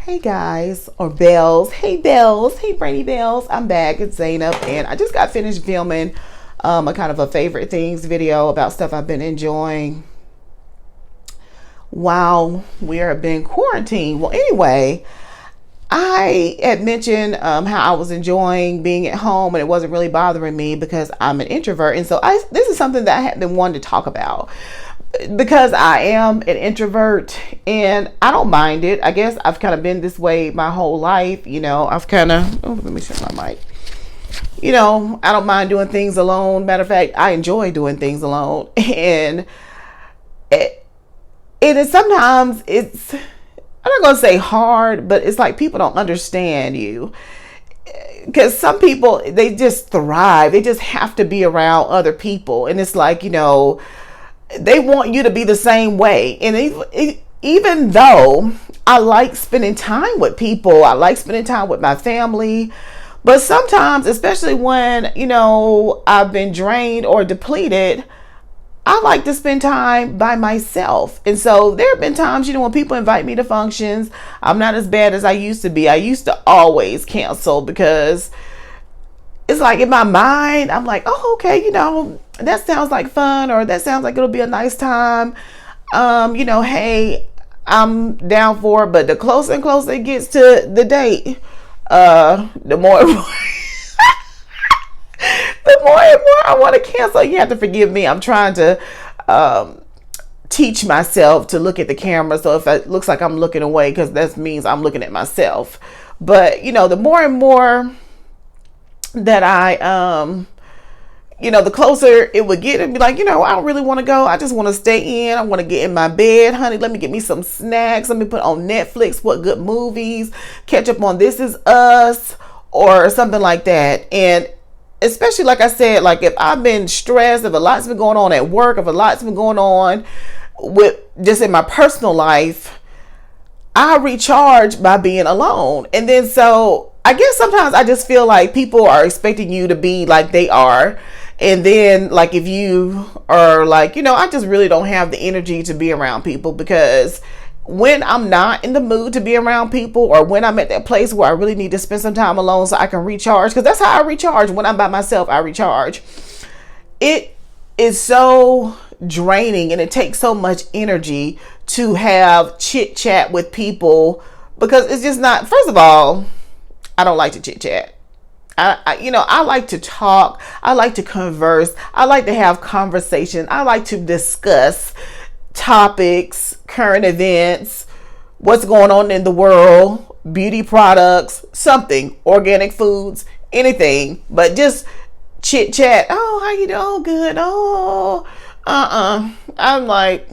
Hey guys, or bells. Hey bells. Hey Brainy bells. I'm back. It's Zainab, and I just got finished filming a kind of a favorite things video about stuff I've been enjoying while we are being quarantined. Well, anyway, I had mentioned how I was enjoying being at home and it wasn't really bothering me because I'm an introvert, and so this is something that I had been wanting to talk about because I am an introvert and I don't mind it. I guess I've kind of been this way my whole life. I've kind of, oh, let me shut my mic. I don't mind doing things alone. Matter of fact, I enjoy doing things alone. And it is sometimes I'm not going to say hard, but it's like people don't understand you. Because some people, they just thrive. They just have to be around other people. And it's like, they want you to be the same way. And even though I like spending time with people, I like spending time with my family, but sometimes, especially when I've been drained or depleted, I like to spend time by myself. And so there have been times, when people invite me to functions, I'm not as bad as I used to be. I used to always cancel because it's like in my mind, I'm like, oh, okay, that sounds like fun, or that sounds like it'll be a nice time. Hey, I'm down for it. But the closer and closer it gets to the date, the more and more, the more and more I want to cancel. You have to forgive me. I'm trying to teach myself to look at the camera. So if it looks like I'm looking away, because that means I'm looking at myself. But, the more and more that I the closer it would get, and be like, I don't really want to go. I just want to stay in. I want to get in my bed, honey. Let me get me some snacks. Let me put on Netflix what good movies, catch up on This Is Us or something like that. And especially, like I said, like if I've been stressed, if a lot's been going on at work, if a lot's been going on with just in my personal life, I recharge by being alone. And then so I guess sometimes I just feel like people are expecting you to be like they are. And then like if you are like, I just really don't have the energy to be around people, because when I'm not in the mood to be around people, or when I'm at that place where I really need to spend some time alone so I can recharge, because that's how I recharge. When I'm by myself, I recharge. It is so draining and it takes so much energy to have chit chat with people, because it's just not, first of all, I don't like to chit chat. I like to talk. I like to converse. I like to have conversation. I like to discuss topics, current events, what's going on in the world, beauty products, something, organic foods, anything, but just chit chat. Oh, how you doing? Oh, good. Oh, I'm like,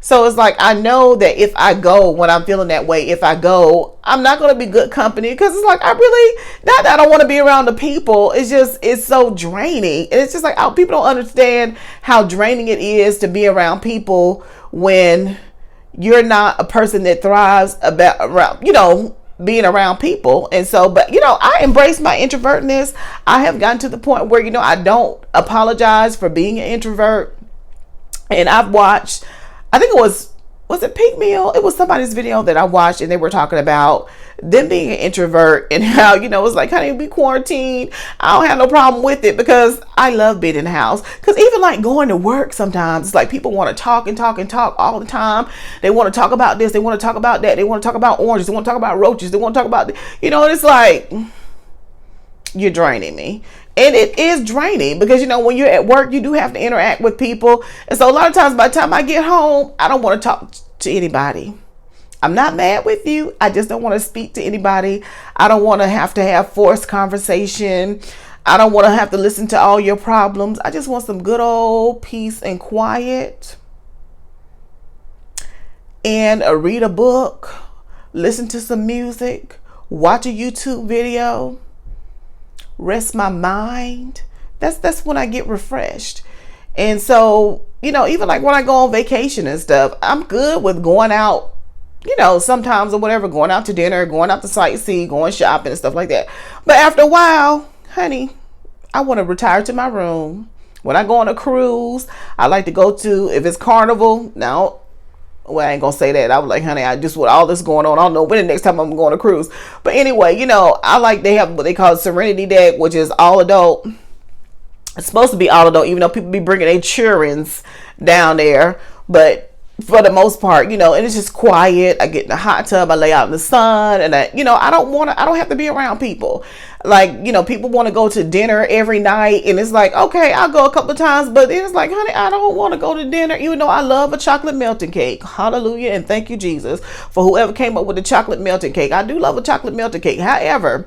so it's like, I know that if I go, when I'm feeling that way, if I go, I'm not going to be good company, because it's like, I really, not that I don't want to be around the people. It's just, it's so draining. And it's just like, oh, people don't understand how draining it is to be around people when you're not a person that thrives around being around people. And so, but I embrace my introvertness. I have gotten to the point where, I don't apologize for being an introvert. And I've watched, I think was it Pink Meal? It was somebody's video that I watched, and they were talking about them being an introvert and how, it's like, honey, be quarantined. I don't have no problem with it because I love being in the house. Because even like going to work sometimes, it's like people want to talk and talk and talk all the time. They want to talk about this. They want to talk about that. They want to talk about oranges. They want to talk about roaches. They want to talk about, and it's like, you're draining me. And it is draining because, when you're at work, you do have to interact with people. And so a lot of times by the time I get home, I don't want to talk to anybody. I'm not mad with you. I just don't want to speak to anybody. I don't want to have forced conversation. I don't want to have to listen to all your problems. I just want some good old peace and quiet, and read a book, listen to some music, watch a YouTube video, rest my mind. That's when I get refreshed. And so, even like when I go on vacation and stuff, I'm good with going out, sometimes or whatever, going out to dinner, going out to sightsee, going shopping and stuff like that. But after a while, honey, I want to retire to my room. When I go on a cruise, I like to go to, if it's Carnival, now well, I ain't gonna say that. I was like, honey, I just, with all this going on, I don't know when the next time I'm going to cruise. But anyway, I like, they have what they call Serenity Deck, which is all adult. It's supposed to be all adult, even though people be bringing their children's down there. But for the most part, and it's just quiet. I get in the hot tub, I lay out in the sun, and I don't have to be around people. Like, people want to go to dinner every night, and it's like, okay, I'll go a couple of times, but then it's like, honey, I don't want to go to dinner, even though I love a chocolate melting cake. Hallelujah, and thank you, Jesus, for whoever came up with the chocolate melting cake. I do love a chocolate melting cake. However,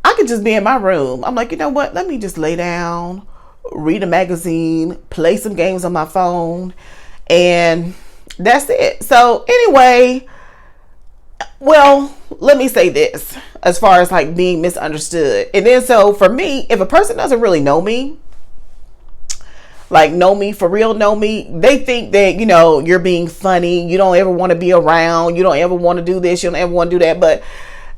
I could just be in my room. I'm like, you know what? Let me just lay down, read a magazine, play some games on my phone, and that's it. So anyway, well, let me say this as far as like being misunderstood. And then, so for me, if a person doesn't really know me, like know me for real, know me, they think that, you're being funny. You don't ever want to be around. You don't ever want to do this. You don't ever want to do that. But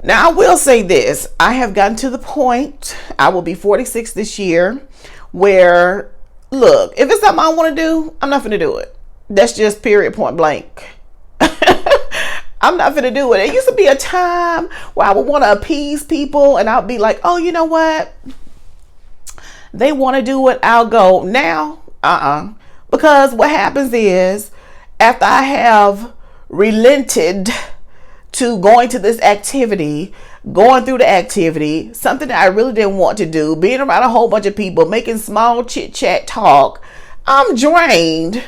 now I will say this. I have gotten to the point, I will be 46 this year, where, look, if it's something I want to do, I'm not going to do it. That's just period, point blank. I'm not going to do it. It used to be a time where I would want to appease people, and I'll be like, oh, you know what? They want to do it, I'll go. Now, because what happens is, after I have relented to going to this activity, going through the activity, something that I really didn't want to do, being around a whole bunch of people, making small chit chat talk, I'm drained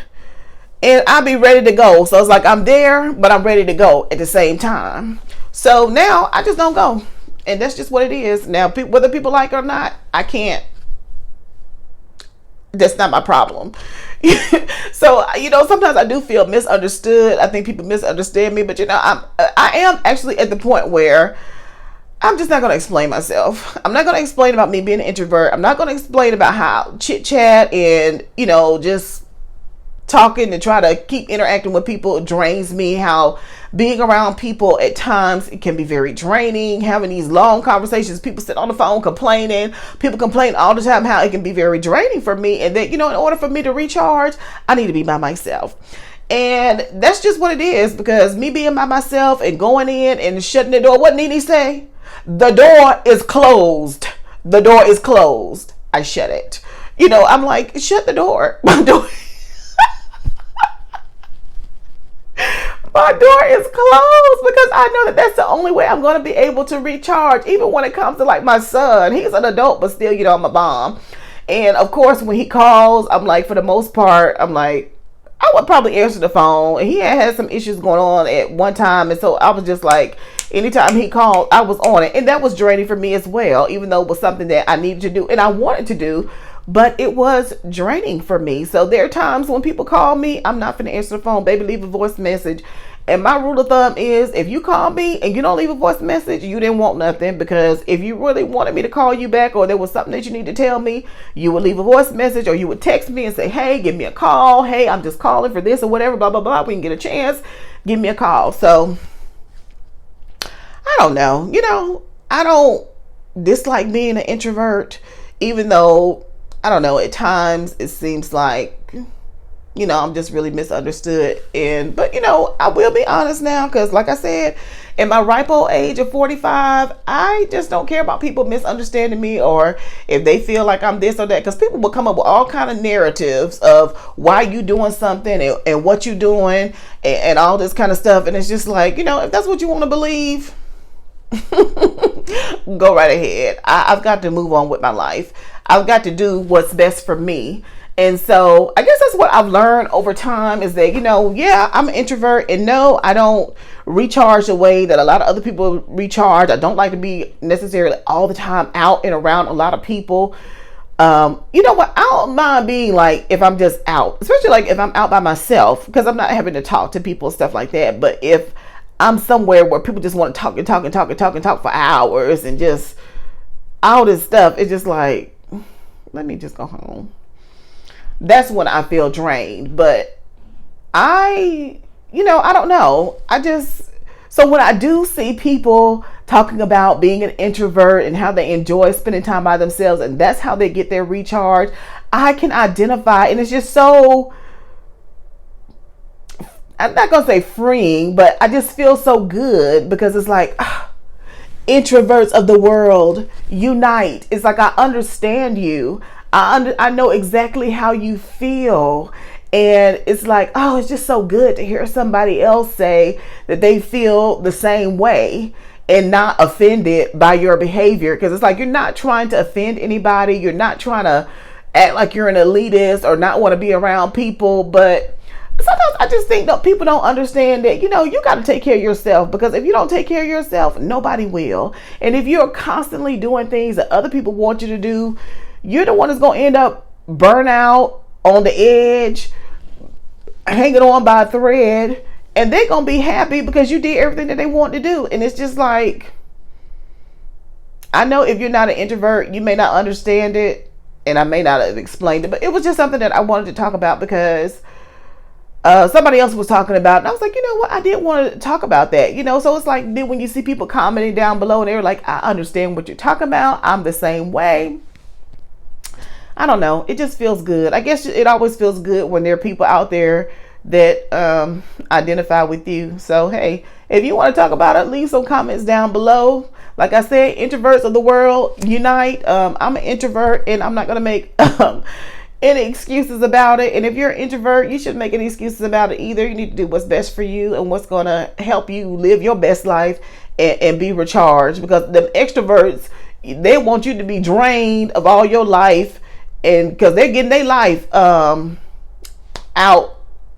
and I'll be ready to go. So it's like I'm there, but I'm ready to go at the same time. So now I just don't go. And that's just what it is. Now, whether people like it or not, I can't. That's not my problem. So, sometimes I do feel misunderstood. I think people misunderstand me, but I am actually at the point where I'm just not going to explain myself. I'm not going to explain about me being an introvert. I'm not going to explain about how chit chat and, just talking and try to keep interacting with people drains me, how being around people at times it can be very draining, having these long conversations, people sit on the phone complaining, people complain all the time, how it can be very draining for me. And that, in order for me to recharge, I need to be by myself. And that's just what it is, because me being by myself and going in and shutting the door, what Nene say? The door is closed. The door is closed. I shut it. I'm like, shut the door. My door is closed, because I know that that's the only way I'm going to be able to recharge. Even when it comes to like my son, he's an adult, but still, I'm a mom. And of course, when he calls, I'm like, for the most part, I'm like, I would probably answer the phone. And he had some issues going on at one time. And so I was just like, anytime he called, I was on it. And that was draining for me as well, even though it was something that I needed to do and I wanted to do. But it was draining for me. So there are times when people call me, I'm not going to answer the phone. Baby, leave a voice message. And my rule of thumb is, if you call me and you don't leave a voice message, you didn't want nothing. Because if you really wanted me to call you back, or there was something that you need to tell me, you would leave a voice message, or you would text me and say, hey, give me a call. Hey, I'm just calling for this or whatever, blah, blah, blah. We can get a chance. Give me a call. So I don't know. I don't dislike being an introvert, even though, I don't know, at times it seems like, I'm just really misunderstood. But I will be honest now, because like I said, in my ripe old age of 45, I just don't care about people misunderstanding me, or if they feel like I'm this or that, because people will come up with all kind of narratives of why you doing something and what you doing and all this kind of stuff. And it's just like, if that's what you want to believe, go right ahead. I've got to move on with my life. I've got to do what's best for me. And so I guess that's what I've learned over time, is that, yeah, I'm an introvert, and no, I don't recharge the way that a lot of other people recharge. I don't like to be necessarily all the time out and around a lot of people. You know what? I don't mind being like, if I'm just out, especially like if I'm out by myself, because I'm not having to talk to people and stuff like that. But if I'm somewhere where people just want to talk and talk and talk and talk and talk for hours and just all this stuff, it's just like, let me just go home. That's when I feel drained. But I don't know. So when I do see people talking about being an introvert and how they enjoy spending time by themselves, and that's how they get their recharge, I can identify. And it's just so I'm not gonna say freeing, but I just feel so good because it's like, introverts of the world, unite. It's like I understand you. I know exactly how you feel. And it's like, oh, it's just so good to hear somebody else say that they feel the same way and not offended by your behavior. Because it's like you're not trying to offend anybody. You're not trying to act like you're an elitist or not want to be around people. But sometimes I just think that people don't understand that, you know, you got to take care of yourself, because if you don't take care of yourself, nobody will. And if you're constantly doing things that other people want you to do, you're the one that's going to end up burnt out, on the edge, hanging on by a thread, and they're going to be happy because you did everything that they want to do. And it's just like, I know if you're not an introvert, you may not understand it, and I may not have explained it, but it was just something that I wanted to talk about because somebody else was talking about it, and I was like, you know what, I did want to talk about that, you know. So it's like, then when you see people commenting down below and they're like, I understand what you're talking about, I'm the same way. I don't know, it just feels good. I guess it always feels good when there are people out there that identify with you. So hey, if you want to talk about it, leave some comments down below. Like I said, introverts of the world, unite. I'm an introvert, and I'm not gonna make any excuses about it. And if you're an introvert, you shouldn't make any excuses about it either. You need to do what's best for you and what's going to help you live your best life and be recharged, because the extroverts, they want you to be drained of all your life, and because they're getting their life out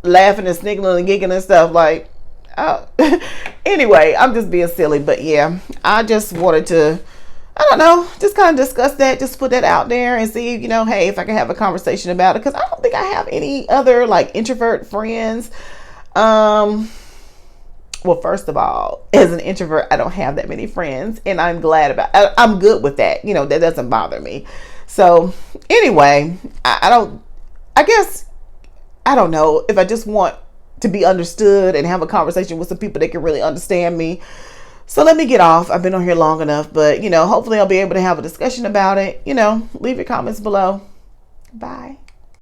laughing and sniggling and giggling and stuff like, anyway, I'm just being silly. But yeah, I just wanted to, I don't know, just kind of discuss that, just put that out there and see, you know, hey, if I can have a conversation about it, because I don't think I have any other like introvert friends. Well, first of all, as an introvert, I don't have that many friends, and I'm glad about it. I'm good with that, you know, that doesn't bother me. So anyway, I don't know, if I just want to be understood and have a conversation with some people that can really understand me. So let me get off. I've been on here long enough, but you know, hopefully I'll be able to have a discussion about it. You know, leave your comments below. Bye.